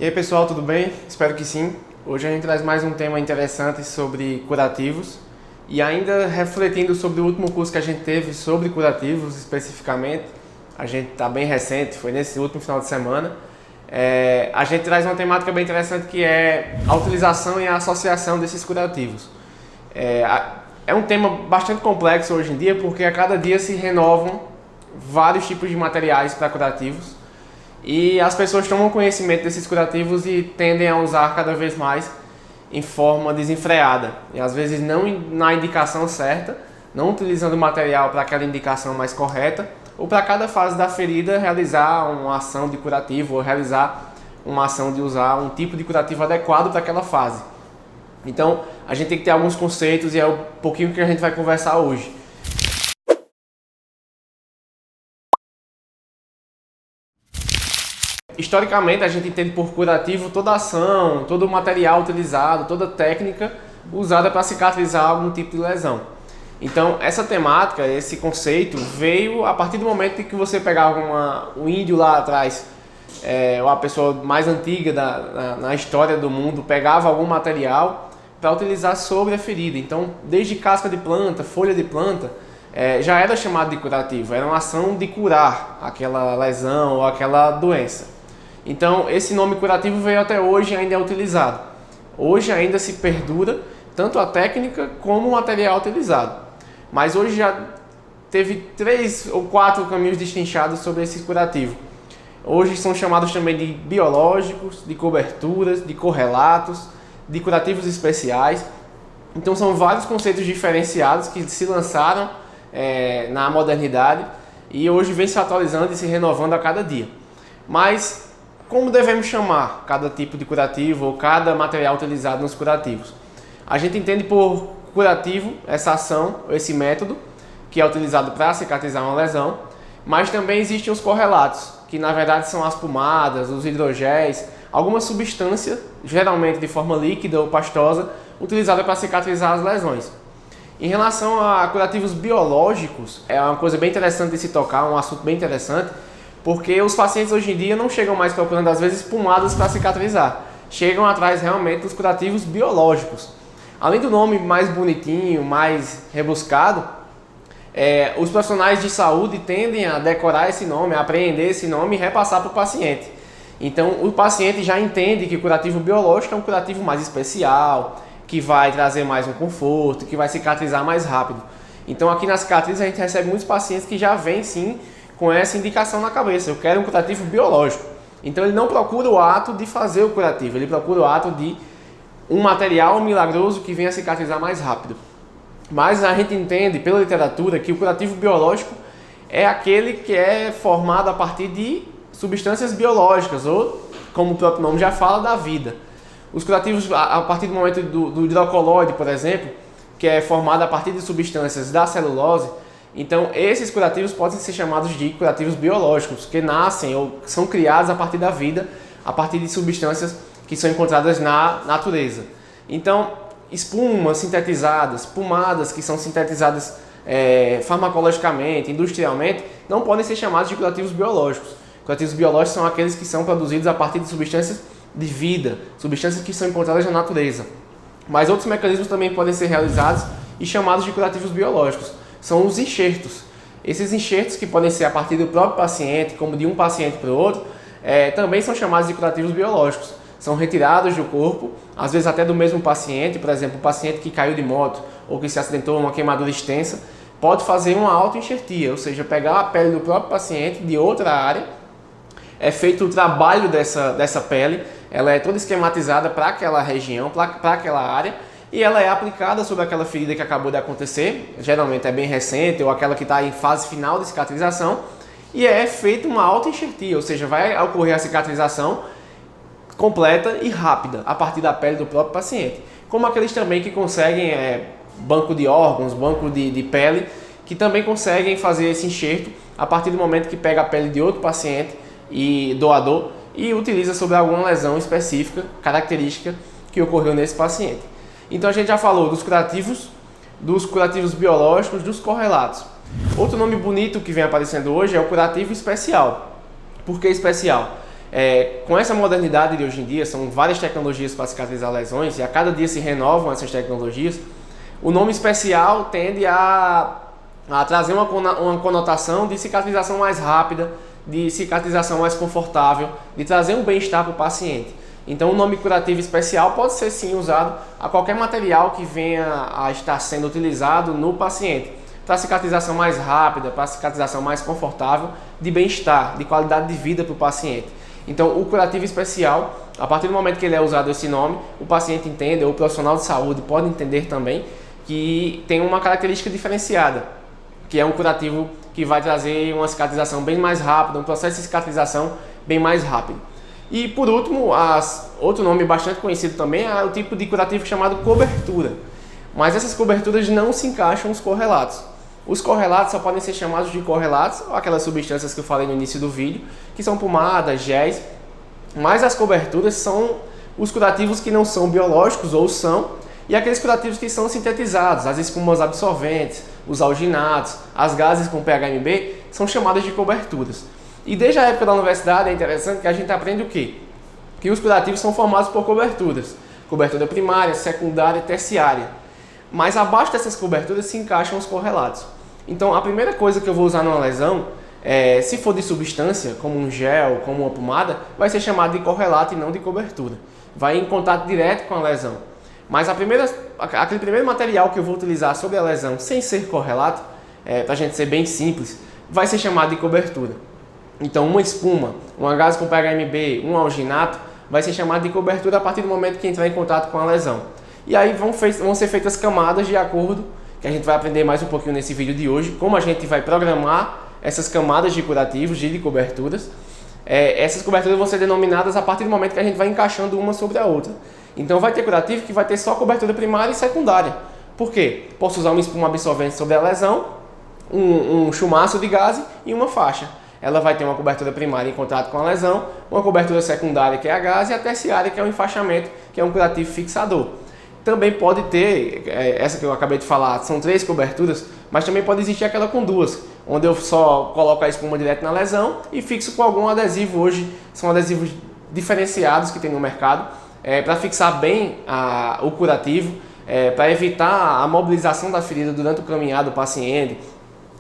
E aí pessoal, tudo bem? Espero que sim. Hoje a gente traz mais um tema interessante sobre curativos e ainda refletindo sobre o último curso que a gente teve sobre curativos especificamente. A gente está bem recente, foi nesse último final de semana. A gente traz uma temática bem interessante que é a utilização e a associação desses curativos. É um tema bastante complexo hoje em dia porque a cada dia se renovam vários tipos de materiais para curativos. E as pessoas tomam conhecimento desses curativos e tendem a usar cada vez mais em forma desenfreada. E às vezes não na indicação certa, não utilizando o material para aquela indicação mais correta, ou para cada fase da ferida realizar uma ação de curativo, ou realizar uma ação de usar um tipo de curativo adequado para aquela fase. Então a gente tem que ter alguns conceitos e é um pouquinho que a gente vai conversar hoje. Historicamente, a gente entende por curativo toda ação, todo o material utilizado, toda técnica usada para cicatrizar algum tipo de lesão. Então, essa temática, esse conceito, veio a partir do momento em que você pegava um índio lá atrás, ou a pessoa mais antiga na história do mundo, pegava algum material para utilizar sobre a ferida. Então, desde casca de planta, folha de planta, já era chamado de curativo, era uma ação de curar aquela lesão ou aquela doença. Então, esse nome curativo veio até hoje e ainda é utilizado. Hoje ainda se perdura tanto a técnica como o material utilizado. Mas hoje já teve 3 ou 4 caminhos destrinchados sobre esse curativo. Hoje são chamados também de biológicos, de coberturas, de correlatos, de curativos especiais. Então são vários conceitos diferenciados que se lançaram na modernidade e hoje vem se atualizando e se renovando a cada dia. Mas como devemos chamar cada tipo de curativo ou cada material utilizado nos curativos? A gente entende por curativo essa ação, esse método que é utilizado para cicatrizar uma lesão, mas também existem os correlatos, que na verdade são as pomadas, os hidrogéis, alguma substância, geralmente de forma líquida ou pastosa, utilizada para cicatrizar as lesões. Em relação a curativos biológicos, é uma coisa bem interessante de se tocar, um assunto bem interessante, porque os pacientes hoje em dia não chegam mais procurando, às vezes, pomadas para cicatrizar. Chegam atrás realmente dos curativos biológicos. Além do nome mais bonitinho, mais rebuscado, os profissionais de saúde tendem a decorar esse nome, a apreender esse nome e repassar para o paciente. Então, o paciente já entende que o curativo biológico é um curativo mais especial, que vai trazer mais um conforto, que vai cicatrizar mais rápido. Então, aqui na cicatriz, a gente recebe muitos pacientes que já vêm, sim, com essa indicação na cabeça: eu quero um curativo biológico. Então ele não procura o ato de fazer o curativo, ele procura o ato de um material milagroso que venha cicatrizar mais rápido. Mas a gente entende pela literatura que o curativo biológico é aquele que é formado a partir de substâncias biológicas, ou, como o próprio nome já fala, da vida. Os curativos, a partir do momento do hidrocoloide, por exemplo, que é formado a partir de substâncias da celulose, então esses curativos podem ser chamados de curativos biológicos, que nascem ou são criados a partir da vida, a partir de substâncias que são encontradas na natureza. Então, espumas sintetizadas, pomadas que são sintetizadas farmacologicamente, industrialmente, não podem ser chamados de curativos biológicos. Curativos biológicos são aqueles que são produzidos a partir de substâncias de vida, substâncias que são encontradas na natureza. Mas outros mecanismos também podem ser realizados e chamados de curativos biológicos. São os enxertos. Esses enxertos, que podem ser a partir do próprio paciente, como de um paciente para o outro, também são chamados de curativos biológicos. São retirados do corpo, às vezes até do mesmo paciente. Por exemplo, o paciente que caiu de moto ou que se acidentou, uma queimadura extensa, pode fazer uma autoenxertia, ou seja, pegar a pele do próprio paciente de outra área. É feito o trabalho dessa pele, ela é toda esquematizada para aquela região, para aquela área, e ela é aplicada sobre aquela ferida que acabou de acontecer, geralmente é bem recente ou aquela que está em fase final de cicatrização, e é feita uma autoenxertia, ou seja, vai ocorrer a cicatrização completa e rápida a partir da pele do próprio paciente. Como aqueles também que conseguem banco de órgãos, banco de pele, que também conseguem fazer esse enxerto a partir do momento que pega a pele de outro paciente e doador e utiliza sobre alguma lesão específica, característica que ocorreu nesse paciente. Então a gente já falou dos curativos biológicos, dos correlatos. Outro nome bonito que vem aparecendo hoje é o curativo especial. Por que especial? Com essa modernidade de hoje em dia, são várias tecnologias para cicatrizar lesões e a cada dia se renovam essas tecnologias, o nome especial tende a trazer uma conotação de cicatrização mais rápida, de cicatrização mais confortável, de trazer um bem-estar para o paciente. Então o nome curativo especial pode ser sim usado a qualquer material que venha a estar sendo utilizado no paciente, para cicatrização mais rápida, para cicatrização mais confortável, de bem-estar, de qualidade de vida para o paciente. Então o curativo especial, a partir do momento que ele é usado esse nome, o paciente entende, ou o profissional de saúde pode entender também que tem uma característica diferenciada, que é um curativo que vai trazer uma cicatrização bem mais rápida, um processo de cicatrização bem mais rápido. E por último, outro nome bastante conhecido também é o tipo de curativo chamado cobertura. Mas essas coberturas não se encaixam os correlatos. Os correlatos só podem ser chamados de correlatos, ou aquelas substâncias que eu falei no início do vídeo, que são pomadas, géis, mas as coberturas são os curativos que não são biológicos ou são, e aqueles curativos que são sintetizados, as espumas absorventes, os alginatos, as gases com PHMB, são chamadas de coberturas. E desde a época da universidade é interessante que a gente aprende o quê? Que os curativos são formados por coberturas, cobertura primária, secundária e terciária. Mas abaixo dessas coberturas se encaixam os correlatos. Então a primeira coisa que eu vou usar numa lesão, se for de substância, como um gel, como uma pomada, vai ser chamado de correlato e não de cobertura. Vai em contato direto com a lesão. Mas aquele primeiro material que eu vou utilizar sobre a lesão sem ser correlato, para a gente ser bem simples, vai ser chamado de cobertura. Então uma espuma, uma gase com PHMB, um alginato, vai ser chamado de cobertura a partir do momento que entrar em contato com a lesão. E aí vão ser feitas camadas de acordo, que a gente vai aprender mais um pouquinho nesse vídeo de hoje, como a gente vai programar essas camadas de curativos, de coberturas. Essas coberturas vão ser denominadas a partir do momento que a gente vai encaixando uma sobre a outra. Então vai ter curativo que vai ter só cobertura primária e secundária. Por quê? Posso usar uma espuma absorvente sobre a lesão, um chumaço de gase e uma faixa. Ela vai ter uma cobertura primária em contato com a lesão, uma cobertura secundária que é a gase e a terciária que é o enfaixamento, que é um curativo fixador. Também pode ter, essa que eu acabei de falar, são 3 coberturas, mas também pode existir aquela com 2, onde eu só coloco a espuma direto na lesão e fixo com algum adesivo. Hoje são adesivos diferenciados que tem no mercado, para fixar bem o curativo, para evitar a mobilização da ferida durante o caminhar do paciente,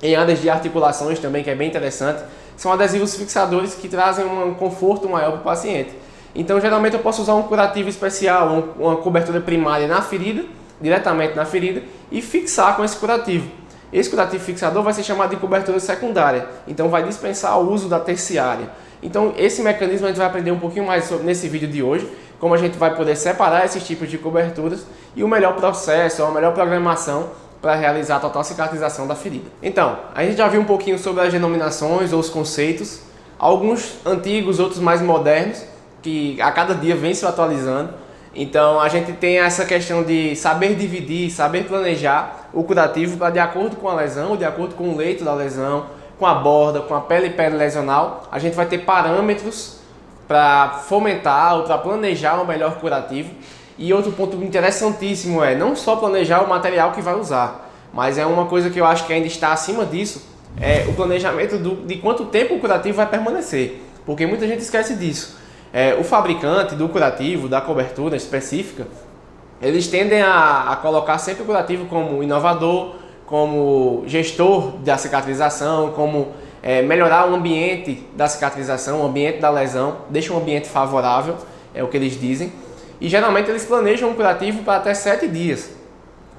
em áreas de articulações também, que é bem interessante. São adesivos fixadores que trazem um conforto maior para o paciente. Então, geralmente eu posso usar um curativo especial, uma cobertura primária na ferida, diretamente na ferida, e fixar com esse curativo. Esse curativo fixador vai ser chamado de cobertura secundária, então vai dispensar o uso da terciária. Então, esse mecanismo a gente vai aprender um pouquinho mais nesse vídeo de hoje, como a gente vai poder separar esses tipos de coberturas e o melhor processo, a melhor programação para realizar a total cicatrização da ferida. Então, a gente já viu um pouquinho sobre as denominações ou os conceitos, alguns antigos, outros mais modernos, que a cada dia vem se atualizando. Então a gente tem essa questão de saber dividir, saber planejar o curativo para, de acordo com a lesão, de acordo com o leito da lesão, com a borda, com a pele perilesional, a gente vai ter parâmetros para fomentar ou para planejar o melhor curativo. E outro ponto interessantíssimo é não só planejar o material que vai usar, mas é uma coisa que eu acho que ainda está acima disso, é o planejamento de quanto tempo o curativo vai permanecer, porque muita gente esquece disso. O fabricante do curativo, da cobertura específica, eles tendem a colocar sempre o curativo como inovador, como gestor da cicatrização, como melhorar o ambiente da cicatrização, o ambiente da lesão, deixa um ambiente favorável, é o que eles dizem. E geralmente eles planejam um curativo para até 7 dias.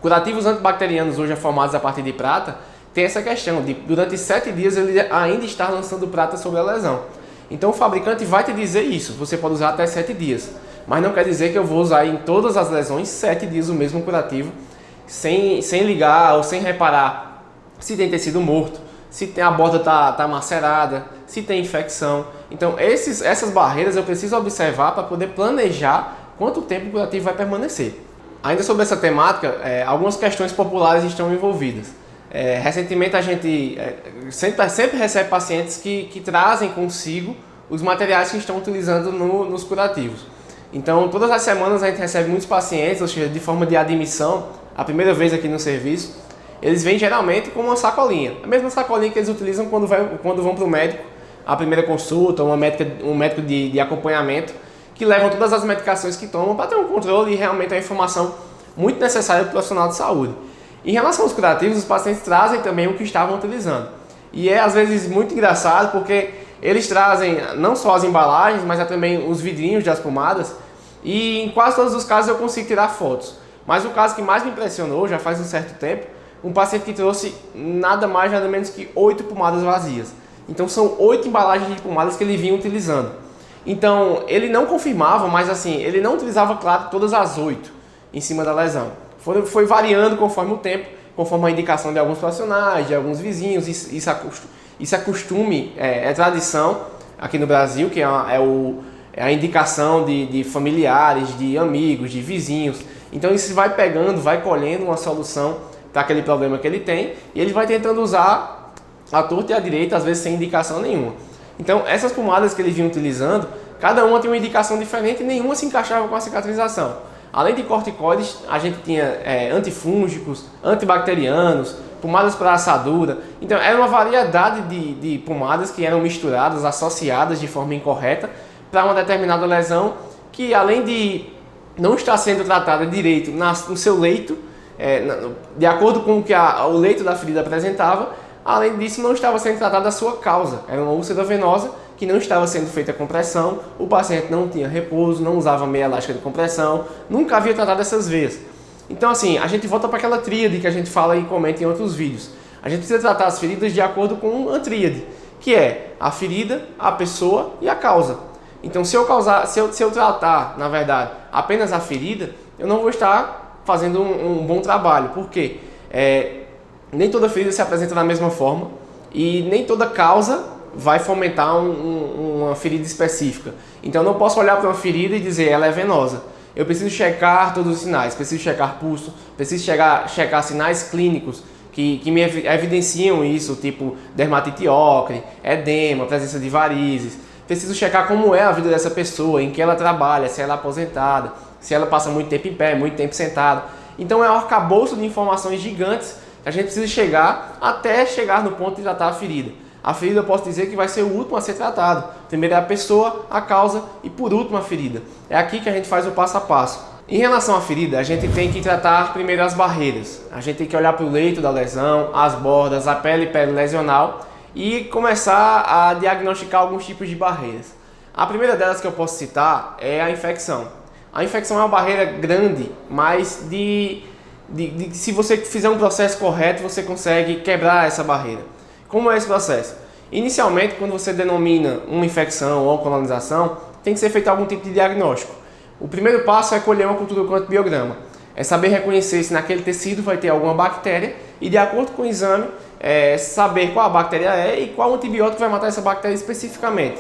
Curativos antibacterianos hoje formados a partir de prata, tem essa questão de durante 7 dias ele ainda está lançando prata sobre a lesão. Então o fabricante vai te dizer isso, você pode usar até 7 dias. Mas não quer dizer que eu vou usar em todas as lesões 7 dias o mesmo curativo, sem ligar ou sem reparar se tem tecido morto, se a borda está macerada, se tem infecção. Então essas barreiras eu preciso observar para poder planejar quanto tempo o curativo vai permanecer. Ainda sobre essa temática, algumas questões populares estão envolvidas. Recentemente a gente sempre recebe pacientes que trazem consigo os materiais que estão utilizando nos curativos. Então todas as semanas a gente recebe muitos pacientes, ou seja, de forma de admissão, a primeira vez aqui no serviço, eles vêm geralmente com uma sacolinha, a mesma sacolinha que eles utilizam quando vão para o médico a primeira consulta, um médico de acompanhamento, que levam todas as medicações que tomam para ter um controle e realmente é uma informação muito necessária para o profissional de saúde. Em relação aos curativos, os pacientes trazem também o que estavam utilizando. E é às vezes muito engraçado porque eles trazem não só as embalagens, mas também os vidrinhos das pomadas, e em quase todos os casos eu consigo tirar fotos. Mas o caso que mais me impressionou, já faz um certo tempo, um paciente que trouxe nada mais, nada menos que 8 pomadas vazias. Então são 8 embalagens de pomadas que ele vinha utilizando. Então ele não confirmava, mas assim, ele não utilizava, claro, todas as 8 em cima da lesão. Foi variando conforme o tempo, conforme a indicação de alguns profissionais, de alguns vizinhos. Isso é costume, é tradição aqui no Brasil, que é a indicação de familiares, de amigos, de vizinhos. Então isso vai pegando, vai colhendo uma solução para aquele problema que ele tem, e ele vai tentando usar a torta e a direita, às vezes sem indicação nenhuma. Então essas pomadas que ele vinha utilizando, cada uma tinha uma indicação diferente e nenhuma se encaixava com a cicatrização. Além de corticoides, a gente tinha antifúngicos, antibacterianos, pomadas para assadura. Então era uma variedade de pomadas que eram misturadas, associadas de forma incorreta para uma determinada lesão que, além de não estar sendo tratada direito no seu leito, de acordo com o que o leito da ferida apresentava, além disso não estava sendo tratada a sua causa. Era uma úlcera venosa que não estava sendo feita compressão, o paciente não tinha repouso, não usava meia elástica de compressão, nunca havia tratado essas veias. Então assim, a gente volta para aquela tríade que a gente fala e comenta em outros vídeos. A gente precisa tratar as feridas de acordo com uma tríade, que é a ferida, a pessoa e a causa. Então se eu tratar, na verdade, apenas a ferida, eu não vou estar fazendo um bom trabalho. Por quê? Nem toda ferida se apresenta da mesma forma e nem toda causa vai fomentar uma ferida específica. Então eu não posso olhar para uma ferida e dizer ela é venosa. Eu preciso checar todos os sinais, preciso checar pulso, preciso checar sinais clínicos que me evidenciam isso, tipo dermatite ocre, edema, presença de varizes. Preciso checar como é a vida dessa pessoa, em que ela trabalha, se ela é aposentada, se ela passa muito tempo em pé, muito tempo sentada. Então é um arcabouço de informações gigantes que a gente precisa chegar até chegar no ponto de tratar a ferida. A ferida eu posso dizer que vai ser o último a ser tratado. Primeiro é a pessoa, a causa e por último a ferida. É aqui que a gente faz o passo a passo. Em relação à ferida, a gente tem que tratar primeiro as barreiras. A gente tem que olhar para o leito da lesão, as bordas, a pele lesional e começar a diagnosticar alguns tipos de barreiras. A primeira delas que eu posso citar é a infecção. A infecção é uma barreira grande, mas se você fizer um processo correto, você consegue quebrar essa barreira. Como é esse processo? Inicialmente, quando você denomina uma infecção ou uma colonização, tem que ser feito algum tipo de diagnóstico. O primeiro passo é colher uma cultura com antibiograma. É saber reconhecer se naquele tecido vai ter alguma bactéria e, de acordo com o exame, saber qual a bactéria é e qual antibiótico vai matar essa bactéria especificamente.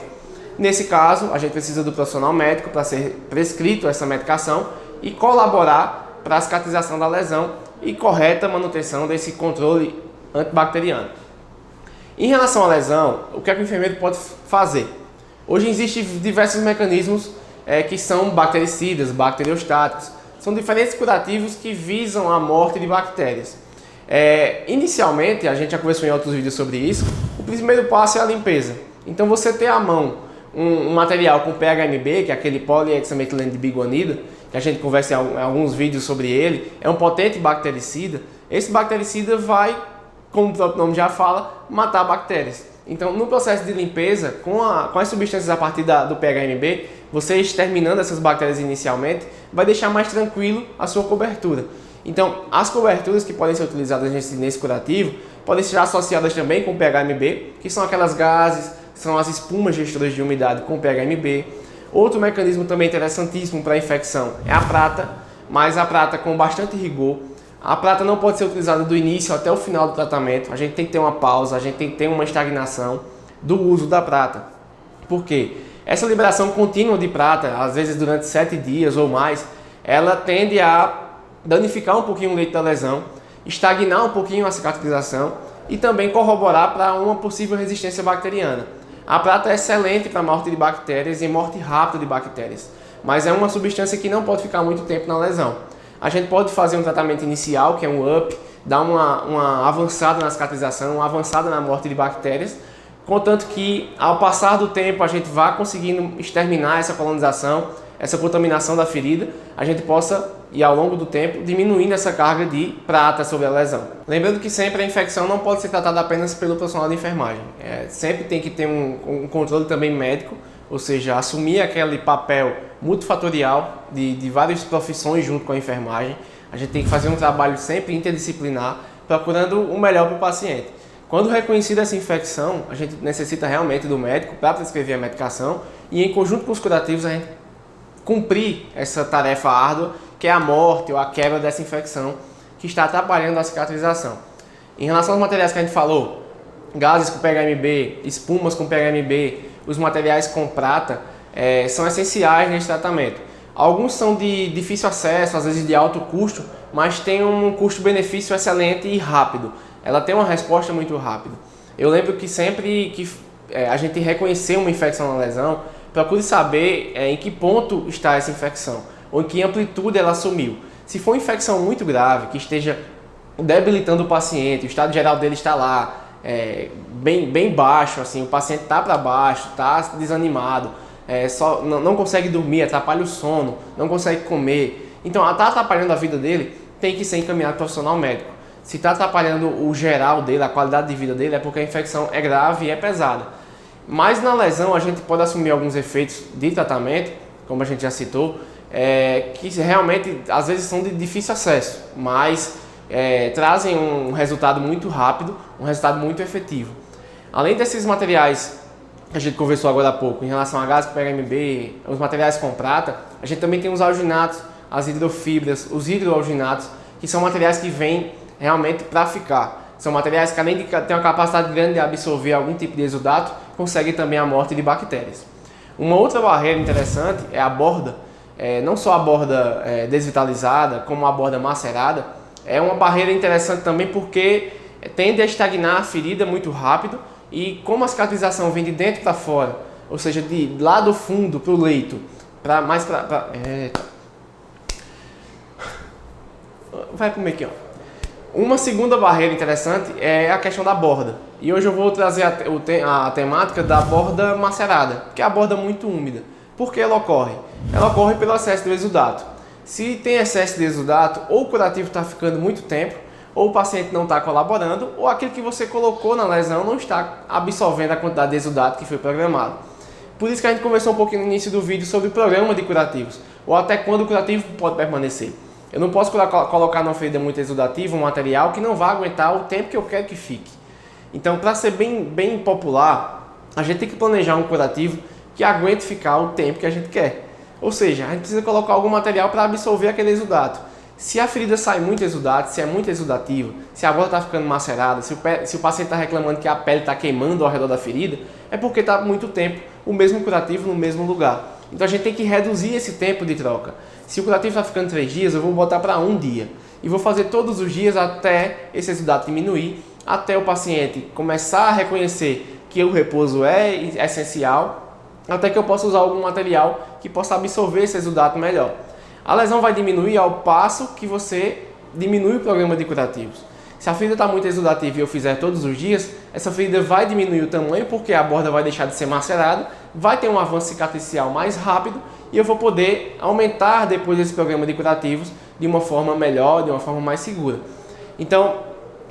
Nesse caso, a gente precisa do profissional médico para ser prescrito essa medicação e colaborar para a cicatrização da lesão e correta manutenção desse controle antibacteriano. Em relação à lesão, o que é que o enfermeiro pode fazer? Hoje existem diversos mecanismos que são bactericidas, bacteriostáticos. São diferentes curativos que visam a morte de bactérias. Inicialmente, a gente já conversou em outros vídeos sobre isso, o primeiro passo é a limpeza. Então você ter à mão um material com PHMB, que é aquele polihexametileno de biguanida, que a gente conversa em alguns vídeos sobre ele, é um potente bactericida. Esse bactericida vai, como o próprio nome já fala, matar bactérias. Então, no processo de limpeza, com as substâncias a partir do PHMB, você exterminando essas bactérias inicialmente, vai deixar mais tranquilo a sua cobertura. Então, as coberturas que podem ser utilizadas nesse curativo podem ser associadas também com o PHMB, que são aquelas gases, são as espumas gestoras de umidade com PHMB. Outro mecanismo também interessantíssimo para a infecção é a prata, mas a prata com bastante rigor. A prata não pode ser utilizada do início até o final do tratamento. A gente tem que ter uma pausa, a gente tem que ter uma estagnação do uso da prata. Por quê? Essa liberação contínua de prata, às vezes durante 7 dias ou mais, ela tende a danificar um pouquinho o leito da lesão, estagnar um pouquinho a cicatrização e também corroborar para uma possível resistência bacteriana. A prata é excelente para morte de bactérias e morte rápida de bactérias, mas é uma substância que não pode ficar muito tempo na lesão. A gente pode fazer um tratamento inicial, que é um UP, dar uma avançada na cicatrização, uma avançada na morte de bactérias, contanto que ao passar do tempo a gente vá conseguindo exterminar essa colonização, essa contaminação da ferida, a gente possa, e ao longo do tempo, diminuindo essa carga de prata sobre a lesão. Lembrando que sempre a infecção não pode ser tratada apenas pelo profissional de enfermagem. Sempre tem que ter um controle também médico, ou seja, assumir aquele papel multifatorial de várias profissões junto com a enfermagem. A gente tem que fazer um trabalho sempre interdisciplinar, procurando o melhor para o paciente. Quando reconhecida essa infecção, a gente necessita realmente do médico para prescrever a medicação e, em conjunto com os curativos, a gente cumprir essa tarefa árdua, que é a morte ou a quebra dessa infecção que está atrapalhando a cicatrização. Em relação aos materiais que a gente falou, gases com PHMB, espumas com PHMB, os materiais com prata, são essenciais nesse tratamento. Alguns são de difícil acesso, às vezes de alto custo, mas tem um custo-benefício excelente e rápido. Ela tem uma resposta muito rápida. Eu lembro que sempre que a gente reconhecer uma infecção na lesão, procure saber em que ponto está essa infecção, ou em que amplitude ela assumiu. Se for uma infecção muito grave, que esteja debilitando o paciente, o estado geral dele está lá, bem baixo, assim, o paciente está para baixo, está desanimado, não consegue dormir, atrapalha o sono, não consegue comer. Então, está atrapalhando a vida dele, tem que ser encaminhado para o profissional médico. Se está atrapalhando o geral dele, a qualidade de vida dele, é porque a infecção é grave e é pesada. Mas na lesão a gente pode assumir alguns efeitos de tratamento, como a gente já citou, que realmente às vezes são de difícil acesso, mas trazem um resultado muito rápido, um resultado muito efetivo. Além desses materiais que a gente conversou agora há pouco, em relação a gás com PHMB, os materiais com prata, a gente também tem os alginatos, as hidrofibras, os hidroalginatos, que são materiais que vêm realmente para ficar. São materiais que, além de ter uma capacidade grande de absorver algum tipo de exudato, conseguem também a morte de bactérias. Uma outra barreira interessante é a borda, não só a borda desvitalizada, como a borda macerada. É uma barreira interessante também porque tende a estagnar a ferida muito rápido e como a cicatrização vem de dentro para fora, ou seja, de lá do fundo para o leito, vai comer aqui, ó. Uma segunda barreira interessante é a questão da borda. E hoje eu vou trazer a temática da borda macerada, que é a borda muito úmida. Por que ela ocorre? Ela ocorre pelo excesso de exudato. Se tem excesso de exudato, ou o curativo está ficando muito tempo, ou o paciente não está colaborando, ou aquilo que você colocou na lesão não está absorvendo a quantidade de exudato que foi programado. Por isso que a gente conversou um pouquinho no início do vídeo sobre o programa de curativos, ou até quando o curativo pode permanecer. Eu não posso colocar numa ferida muito exudativa um material que não vai aguentar o tempo que eu quero que fique. Então, para ser bem popular, a gente tem que planejar um curativo que aguente ficar o tempo que a gente quer. Ou seja, a gente precisa colocar algum material para absorver aquele exudato. Se a ferida sai muito exudato, se é muito exudativa, se a borda está ficando macerada, se o paciente está reclamando que a pele está queimando ao redor da ferida, é porque está muito tempo o mesmo curativo no mesmo lugar. Então a gente tem que reduzir esse tempo de troca. Se o curativo está ficando 3 dias, eu vou botar para 1 dia. E vou fazer todos os dias até esse exudato diminuir, até o paciente começar a reconhecer que o repouso é essencial, até que eu possa usar algum material que possa absorver esse exudato melhor. A lesão vai diminuir ao passo que você diminui o programa de curativos. Se a ferida está muito exudativa e eu fizer todos os dias, essa ferida vai diminuir o tamanho porque a borda vai deixar de ser macerada, vai ter um avanço cicatricial mais rápido e eu vou poder aumentar depois esse programa de curativos de uma forma melhor, de uma forma mais segura. Então,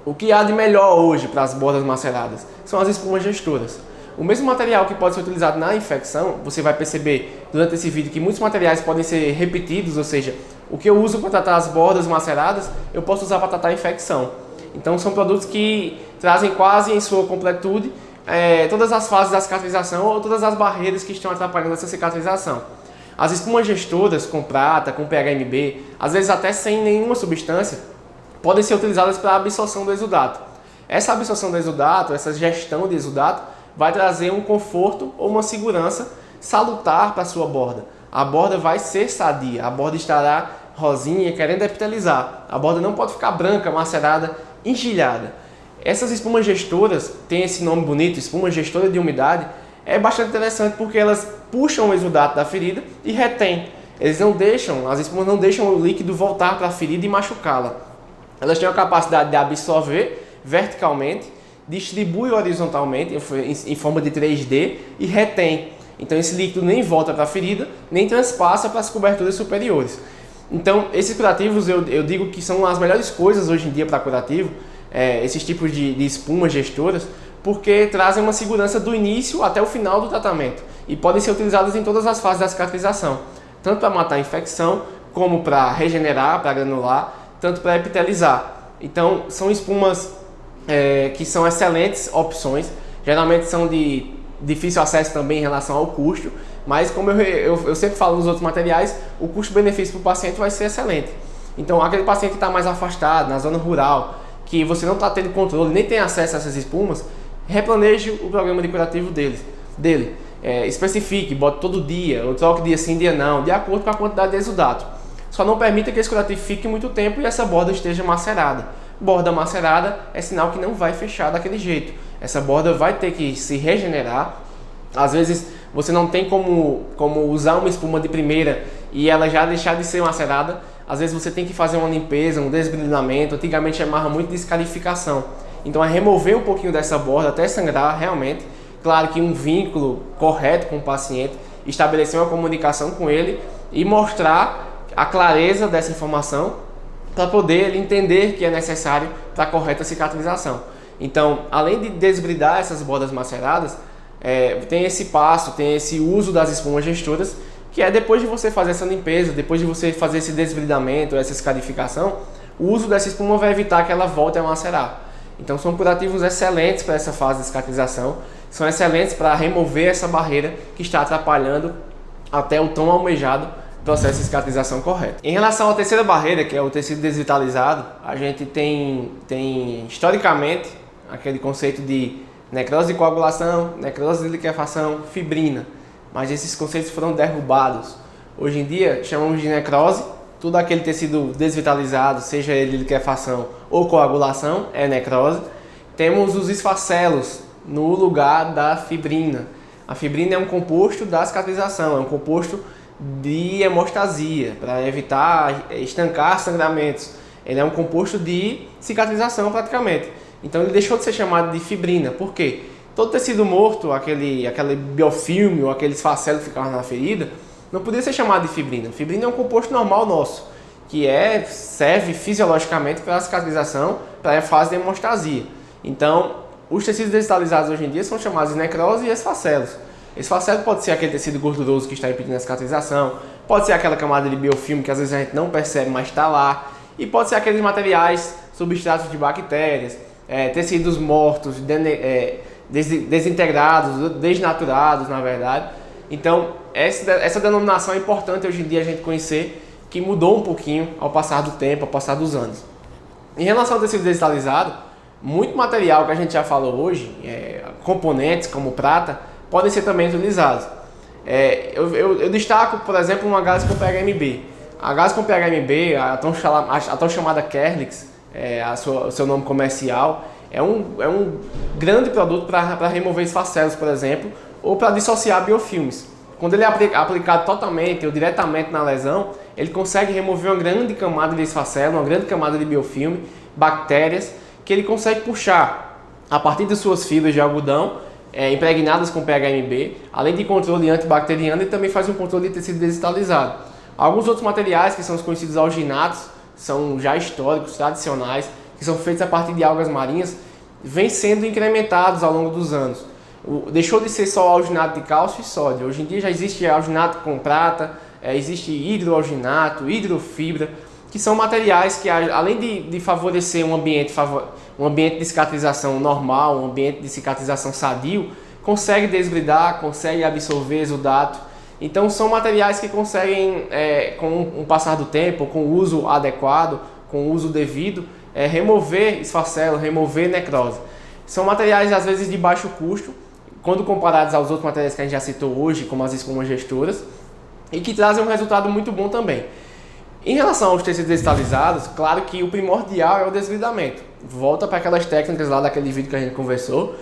o que há de melhor hoje para as bordas maceradas são as espumas gestoras. O mesmo material que pode ser utilizado na infecção, você vai perceber durante esse vídeo que muitos materiais podem ser repetidos, ou seja, o que eu uso para tratar as bordas maceradas, eu posso usar para tratar a infecção. Então são produtos que trazem quase em sua completude todas as fases da cicatrização ou todas as barreiras que estão atrapalhando essa cicatrização. As espumas gestoras com prata, com PHMB, às vezes até sem nenhuma substância, podem ser utilizadas para a absorção do exudato. Essa absorção do exudato, essa gestão de exudato, vai trazer um conforto ou uma segurança salutar para a sua borda. A borda vai ser sadia, a borda estará rosinha, querendo epitelizar. A borda não pode ficar branca, macerada, engelhada. Essas espumas gestoras, tem esse nome bonito, espuma gestora de umidade, é bastante interessante porque elas puxam o exudato da ferida e retém. As espumas não deixam o líquido voltar para a ferida e machucá-la. Elas têm a capacidade de absorver verticalmente, distribui horizontalmente em forma de 3D e retém. Então esse líquido nem volta para a ferida, nem transpassa para as coberturas superiores. Então esses curativos eu digo que são as melhores coisas hoje em dia para curativo, esses tipos de espumas gestoras, porque trazem uma segurança do início até o final do tratamento e podem ser utilizadas em todas as fases da cicatrização, tanto para matar a infecção, como para regenerar, para granular, tanto para epitelizar. Então são espumas que são excelentes opções, geralmente são de difícil acesso também em relação ao custo, mas como eu sempre falo nos outros materiais, o custo-benefício para o paciente vai ser excelente. Então aquele paciente que está mais afastado, na zona rural, que você não está tendo controle, nem tem acesso a essas espumas, replaneje o programa de curativo dele. Especifique, bote todo dia, ou troque dia sim, dia não, de acordo com a quantidade de exudato. Só não permita que esse curativo fique muito tempo e essa borda esteja macerada. Borda macerada é sinal que não vai fechar daquele jeito. Essa borda vai ter que se regenerar. Às vezes você não tem como usar uma espuma de primeira e ela já deixar de ser macerada. Às vezes você tem que fazer uma limpeza, um desbrilhamento. Antigamente chamava muito de escarificação. Então é remover um pouquinho dessa borda até sangrar realmente. Claro que um vínculo correto com o paciente, estabelecer uma comunicação com ele e mostrar a clareza dessa informação para poder ele entender que é necessário para a correta cicatrização. Então, além de desbridar essas bordas maceradas, tem esse passo, tem esse uso das espumas gestoras, que é depois de você fazer essa limpeza, depois de você fazer esse desbridamento, essa escarificação, o uso dessa espuma vai evitar que ela volte a macerar. Então são curativos excelentes para essa fase de cicatrização, são excelentes para remover essa barreira que está atrapalhando até o tão almejado processo de cicatrização correto. Em relação à terceira barreira, que é o tecido desvitalizado, a gente tem historicamente aquele conceito de necrose de coagulação, necrose de liquefação, fibrina, mas esses conceitos foram derrubados. Hoje em dia chamamos de necrose, todo aquele tecido desvitalizado, seja ele liquefação ou coagulação, é necrose. Temos os esfacelos no lugar da fibrina. A fibrina é um composto da cicatrização, é um composto de hemostasia, para evitar estancar sangramentos. Ele é um composto de cicatrização praticamente. Então ele deixou de ser chamado de fibrina. Por quê? Todo tecido morto, aquele biofilme ou aquele esfacelo que ficava na ferida, não podia ser chamado de fibrina. Fibrina é um composto normal nosso, que serve fisiologicamente para a cicatrização, para a fase de hemostasia. Então, os tecidos desvitalizados hoje em dia são chamados de necrose e esfacelos. Esfacelo pode ser aquele tecido gorduroso que está impedindo a cicatrização, pode ser aquela camada de biofilme que às vezes a gente não percebe, mas está lá, e pode ser aqueles materiais, substratos de bactérias, tecidos mortos, desintegrados, desnaturados, na verdade. Então, essa denominação é importante hoje em dia a gente conhecer, que mudou um pouquinho ao passar do tempo, ao passar dos anos. Em relação ao tecido desvitalizado, muito material que a gente já falou hoje, componentes como prata, podem ser também utilizados. Eu destaco, por exemplo, uma gase com PHMB. A gase com PHMB, a tão chamada Kerlix, o seu nome comercial, é um grande produto para remover esfacelos, por exemplo, ou para dissociar biofilmes. Quando ele é aplicado totalmente ou diretamente na lesão, ele consegue remover uma grande camada de esfacelo, uma grande camada de biofilme, bactérias, que ele consegue puxar a partir de suas fibras de algodão, impregnadas com PHMB, além de controle antibacteriano, ele também faz um controle de tecido desvitalizado. Alguns outros materiais, que são os conhecidos alginatos, são já históricos, tradicionais, que são feitos a partir de algas marinhas, vêm sendo incrementados ao longo dos anos. Deixou de ser só alginato de cálcio e sódio. Hoje em dia já existe alginato com prata, existe hidroalginato, hidrofibra, que são materiais que, além de favorecer um ambiente de cicatrização normal, um ambiente de cicatrização sadio, consegue desbridar, consegue absorver exudato. Então são materiais que conseguem, com o passar do tempo, com o uso adequado, com o uso devido, remover esfacelo, remover necrose. São materiais às vezes de baixo custo, quando comparados aos outros materiais que a gente já citou hoje, como as espumas gestoras, e que trazem um resultado muito bom também. Em relação aos tecidos desvitalizados, claro que o primordial é o desbridamento. Volta para aquelas técnicas lá daquele vídeo que a gente conversou,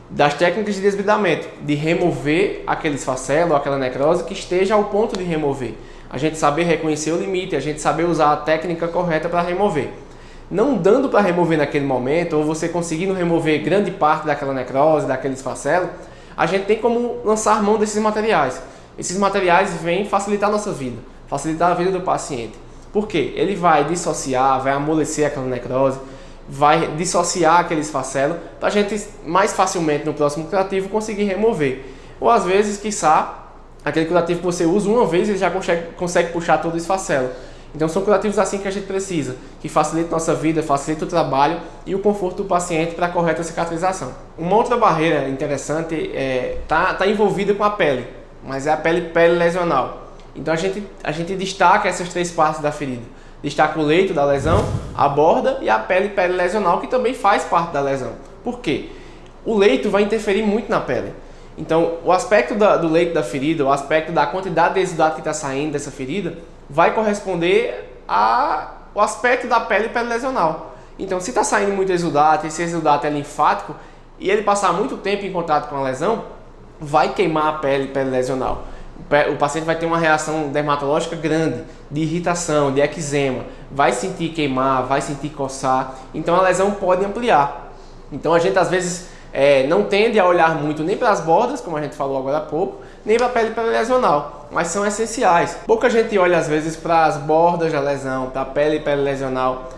das técnicas de desbridamento, de remover aquele esfacelo ou aquela necrose que esteja ao ponto de remover. A gente saber reconhecer o limite, a gente saber usar a técnica correta para remover. não dando para remover naquele momento, ou você conseguindo remover grande parte daquela necrose, daquele esfacelo, a gente tem como lançar mão desses materiais. Esses materiais vêm facilitar a nossa vida, facilitar a vida do paciente. Por quê? Ele vai dissociar, vai amolecer aquela necrose, vai dissociar aquele esfacelo, para a gente mais facilmente no próximo curativo conseguir remover. Ou às vezes, quiçá, aquele curativo que você usa uma vez, ele já consegue puxar todo o esfacelo. Então são curativos assim que a gente precisa, que facilita nossa vida, facilita o trabalho e o conforto do paciente para a correta cicatrização. Uma outra barreira interessante está envolvida com a pele, mas é a pele lesional. Então a gente destaca essas três partes da ferida. Destaca o leito da lesão, a borda e a pele lesional, que também faz parte da lesão. Por quê? O leito vai interferir muito na pele. Então, o aspecto do leito da ferida, o aspecto da quantidade de exudato que está saindo dessa ferida, vai corresponder ao aspecto da pele lesional. Então, se está saindo muito exudato, esse exudato é linfático, e ele passar muito tempo em contato com a lesão, vai queimar a pele lesional. O paciente vai ter uma reação dermatológica grande, de irritação, de eczema, vai sentir queimar, vai sentir coçar, então a lesão pode ampliar. Então a gente às vezes não tende a olhar muito nem para as bordas, como a gente falou agora há pouco, nem para a pele lesional, mas são essenciais. Pouca gente olha às vezes para as bordas da lesão, para a pele lesional,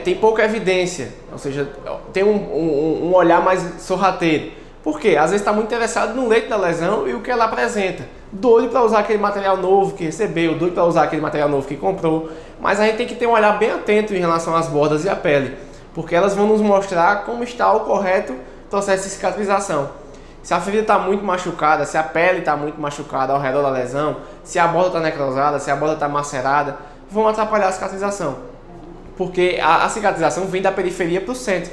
tem pouca evidência, ou seja, tem um olhar mais sorrateiro. Por quê? Às vezes está muito interessado no leito da lesão e o que ela apresenta. Doido para usar aquele material novo que recebeu, doido para usar aquele material novo que comprou. Mas a gente tem que ter um olhar bem atento em relação às bordas e à pele, porque elas vão nos mostrar como está o correto processo de cicatrização. Se a ferida está muito machucada, se a pele está muito machucada ao redor da lesão, se a borda está necrosada, se a borda está macerada, vão atrapalhar a cicatrização. Porque a cicatrização vem da periferia para o centro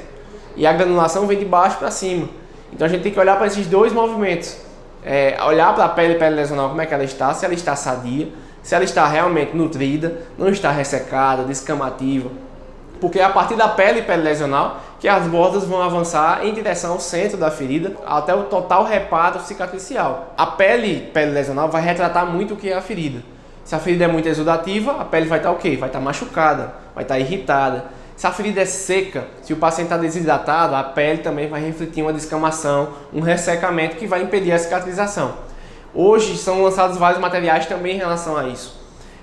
e a granulação vem de baixo para cima. Então a gente tem que olhar para esses dois movimentos. Olhar para a pele lesional, como é que ela está, se ela está sadia, se ela está realmente nutrida, não está ressecada, descamativa. Porque é a partir da pele lesional que as bordas vão avançar em direção ao centro da ferida, até o total reparo cicatricial. A pele lesional vai retratar muito o que é a ferida. Se a ferida é muito exudativa, a pele vai estar o quê? Vai estar machucada, vai estar irritada. Se a ferida é seca, se o paciente está desidratado, a pele também vai refletir uma descamação, um ressecamento que vai impedir a cicatrização. Hoje são lançados vários materiais também em relação a isso.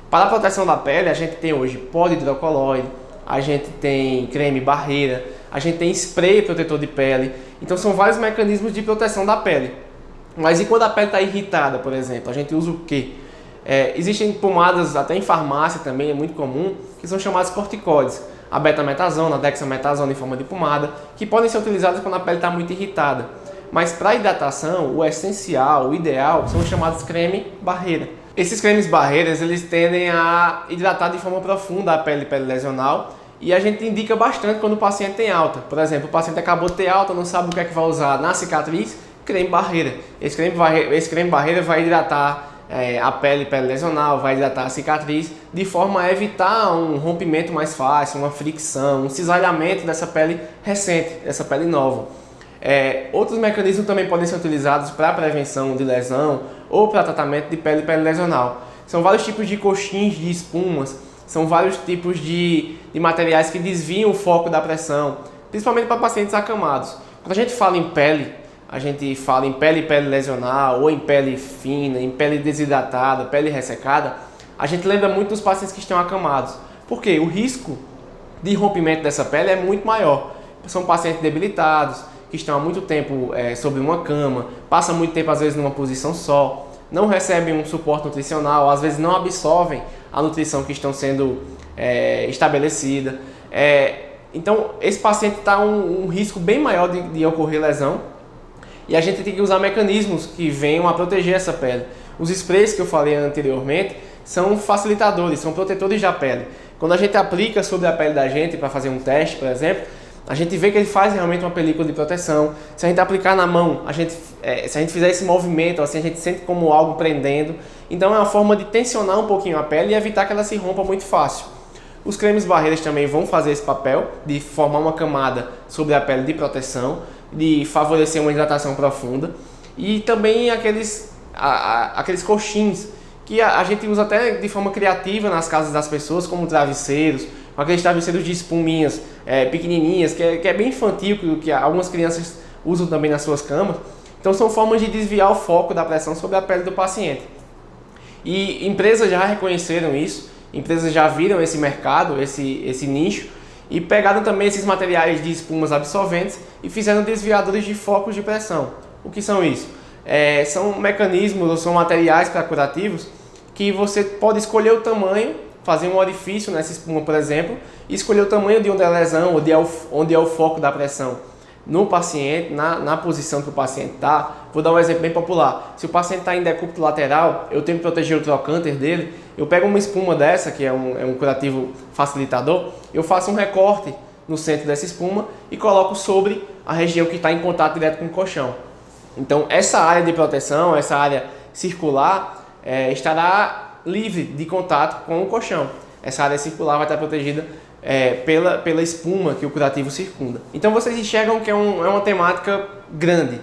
Para a proteção da pele, a gente tem hoje pó de hidrocolóide, a gente tem creme barreira, a gente tem spray protetor de pele. Então são vários mecanismos de proteção da pele. Mas e quando a pele está irritada, por exemplo? A gente usa o quê? Existem pomadas, até em farmácia também, é muito comum, que são chamadas corticoides. A betametasona, a dexametasona em forma de pomada, que podem ser utilizadas quando a pele está muito irritada. Mas para hidratação, o essencial, o ideal, são os chamados creme barreira. Esses cremes barreiras, eles tendem a hidratar de forma profunda a pele lesional e a gente indica bastante quando o paciente tem alta. Por exemplo, o paciente acabou de ter alta, não sabe o que é que vai usar na cicatriz, creme barreira. Esse creme barreira vai hidratar a pele lesional, vai hidratar a cicatriz, de forma a evitar um rompimento mais fácil, uma fricção, um cisalhamento dessa pele recente, dessa pele nova. Outros mecanismos também podem ser utilizados para prevenção de lesão ou para tratamento de pele lesional. São vários tipos de coxins, de espumas, são vários tipos de materiais que desviam o foco da pressão, principalmente para pacientes acamados. Quando a gente fala em pele, a gente fala em pele lesional, ou em pele fina, em pele desidratada, pele ressecada, a gente lembra muito dos pacientes que estão acamados. Por quê? O risco de rompimento dessa pele é muito maior. São pacientes debilitados, que estão há muito tempo sobre uma cama, passam muito tempo às vezes numa posição só, não recebem um suporte nutricional, às vezes não absorvem a nutrição que estão sendo estabelecida. Então esse paciente está um risco bem maior de ocorrer lesão. E a gente tem que usar mecanismos que venham a proteger essa pele. Os sprays que eu falei anteriormente são facilitadores, são protetores da pele. Quando a gente aplica sobre a pele da gente para fazer um teste, por exemplo, a gente vê que ele faz realmente uma película de proteção. Se a gente aplicar na mão, se a gente fizer esse movimento, assim, a gente sente como algo prendendo. Então é uma forma de tensionar um pouquinho a pele e evitar que ela se rompa muito fácil. Os cremes barreiras também vão fazer esse papel de formar uma camada sobre a pele de proteção, de favorecer uma hidratação profunda, e também aqueles coxins que a gente usa até de forma criativa nas casas das pessoas, como travesseiros, com aqueles travesseiros de espuminhas pequenininhas, que é bem infantil, que algumas crianças usam também nas suas camas. Então são formas de desviar o foco da pressão sobre a pele do paciente. E empresas já reconheceram isso, empresas já viram esse mercado, esse nicho, e pegaram também esses materiais de espumas absorventes e fizeram desviadores de focos de pressão. O que são isso? São mecanismos ou são materiais para curativos que você pode escolher o tamanho, fazer um orifício nessa espuma, por exemplo, e escolher o tamanho de onde é a lesão, onde é o foco da pressão no paciente, na posição que o paciente está. Vou dar um exemplo bem popular. Se o paciente está em decúbito lateral, eu tenho que proteger o trocânter dele, eu pego uma espuma dessa, que é um curativo facilitador, eu faço um recorte no centro dessa espuma e coloco sobre a região que está em contato direto com o colchão. Então essa área de proteção, essa área circular, estará livre de contato com o colchão. Essa área circular vai estar protegida pela espuma que o curativo circunda. Então vocês enxergam que é uma temática grande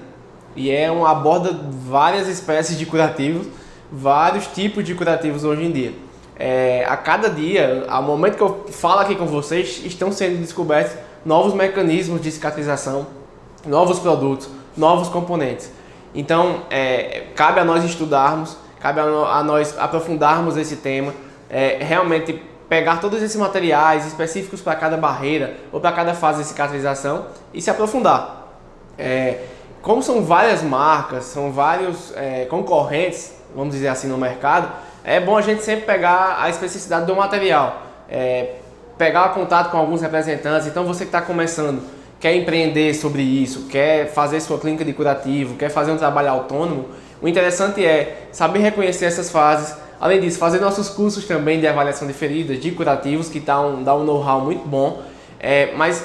e aborda várias espécies de curativos, vários tipos de curativos hoje em dia. A cada dia, ao momento que eu falo aqui com vocês, estão sendo descobertos novos mecanismos de cicatrização, novos produtos, novos componentes. Então cabe a nós estudarmos, cabe a nós aprofundarmos esse tema, realmente pegar todos esses materiais específicos para cada barreira ou para cada fase de cicatrização e se aprofundar. Como são várias marcas, são vários concorrentes, vamos dizer assim, no mercado, é bom a gente sempre pegar a especificidade do material, pegar contato com alguns representantes. Então você que está começando, quer empreender sobre isso, quer fazer sua clínica de curativo, quer fazer um trabalho autônomo, o interessante é saber reconhecer essas fases. Além disso, fazer nossos cursos também de avaliação de feridas, de curativos, que dá um know-how muito bom. Mas,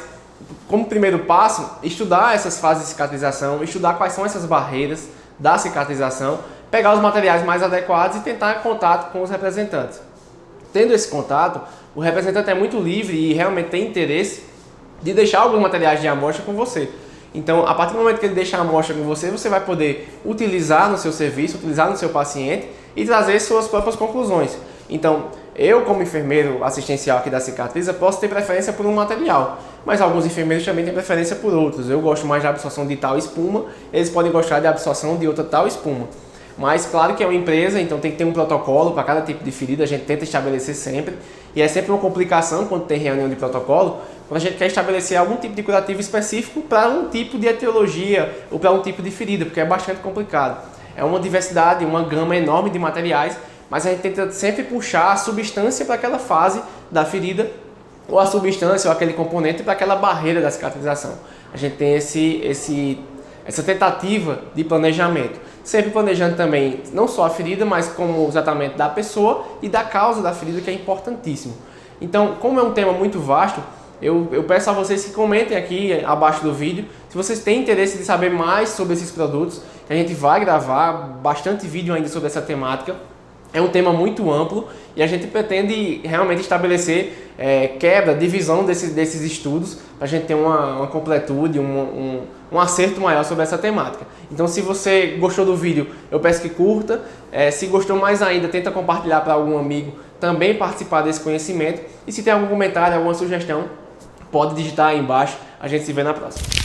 como primeiro passo, estudar essas fases de cicatrização, estudar quais são essas barreiras da cicatrização, pegar os materiais mais adequados e tentar contato com os representantes. Tendo esse contato, o representante é muito livre e realmente tem interesse de deixar alguns materiais de amostra com você. Então, a partir do momento que ele deixa a amostra com você, você vai poder utilizar no seu serviço, utilizar no seu paciente e trazer suas próprias conclusões. Então, eu como enfermeiro assistencial aqui da Cicatriza posso ter preferência por um material, mas alguns enfermeiros também têm preferência por outros. Eu gosto mais da absorção de tal espuma, eles podem gostar de absorção de outra tal espuma. Mas claro que é uma empresa, então tem que ter um protocolo para cada tipo de ferida, a gente tenta estabelecer sempre. E é sempre uma complicação quando tem reunião de protocolo, quando a gente quer estabelecer algum tipo de curativo específico para um tipo de etiologia ou para um tipo de ferida, porque é bastante complicado. É uma diversidade, uma gama enorme de materiais, mas a gente tenta sempre puxar a substância para aquela fase da ferida, ou a substância ou aquele componente para aquela barreira da cicatrização. A gente tem essa tentativa de planejamento. Sempre planejando também não só a ferida, mas como o tratamento da pessoa e da causa da ferida, que é importantíssimo. Então, como é um tema muito vasto, eu peço a vocês que comentem aqui abaixo do vídeo se vocês têm interesse de saber mais sobre esses produtos, que a gente vai gravar bastante vídeo ainda sobre essa temática. É um tema muito amplo e a gente pretende realmente estabelecer divisão desses estudos para a gente ter uma completude, um acerto maior sobre essa temática. Então, se você gostou do vídeo, eu peço que curta. Se gostou mais ainda, tenta compartilhar para algum amigo também participar desse conhecimento. E se tem algum comentário, alguma sugestão, pode digitar aí embaixo. A gente se vê na próxima.